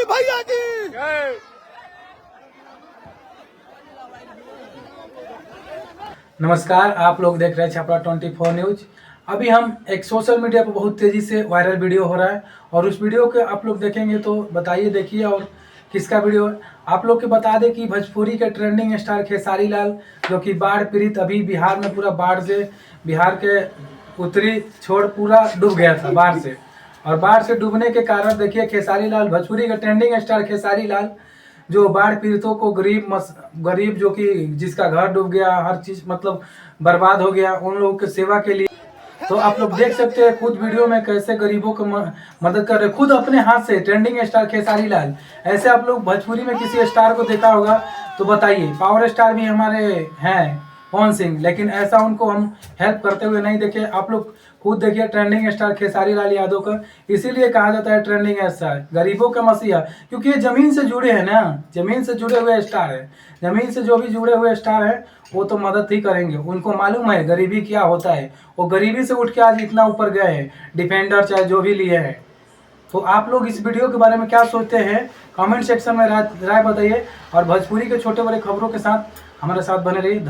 भैया की। नमस्कार, आप लोग देख रहे हैं छपरा 24 न्यूज। अभी हम एक सोशल मीडिया पर बहुत तेज़ी से वायरल वीडियो हो रहा है और उस वीडियो के आप लोग देखेंगे तो बताइए, देखिए और किसका वीडियो है। आप लोग के बता दें कि भोजपुरी के ट्रेंडिंग स्टार खेसारी लाल, जो कि बाढ़ पीड़ित, अभी बिहार में पूरा बाढ़ से, बिहार के उत्तरी छोर पूरा डूब गया था बाढ़ से। और बाढ़ से डूबने के कारण देखिए खेसारी लाल, भोजपुरी का ट्रेंडिंग स्टार खेसारी लाल, जो बाढ़ पीड़ितों को गरीब जो कि जिसका घर डूब गया, हर चीज मतलब बर्बाद हो गया, उन लोगों की सेवा के लिए। तो आप लोग देख सकते हैं खुद वीडियो में कैसे गरीबों को मदद कर रहे, खुद अपने हाथ से। ट्रेंडिंग स्टार खेसारी लाल, ऐसे आप लोग भोजपुरी में किसी स्टार को देखा होगा तो बताइए। पावर स्टार भी हमारे हैं पवन सिंह, लेकिन ऐसा उनको हम हेल्प करते हुए नहीं देखे। आप लोग खुद देखिए ट्रेंडिंग स्टार खेसारी लाल यादव का, इसीलिए कहा जाता है ट्रेंडिंग स्टार, गरीबों का मसीहा, क्योंकि ये जमीन से जुड़े हैं ना, जमीन से जुड़े हुए स्टार है। जमीन से जो भी जुड़े हुए स्टार है वो तो मदद ही करेंगे, उनको मालूम है गरीबी क्या होता है। वो गरीबी से उठ के आज इतना ऊपर गए हैं, डिफेंडर चाहे जो भी लिए हैं। तो आप लोग इस वीडियो के बारे में क्या सोचते हैं, कमेंट सेक्शन में राय बताइए और भोजपुरी के छोटे बड़े खबरों के साथ हमारे साथ बने रहिए।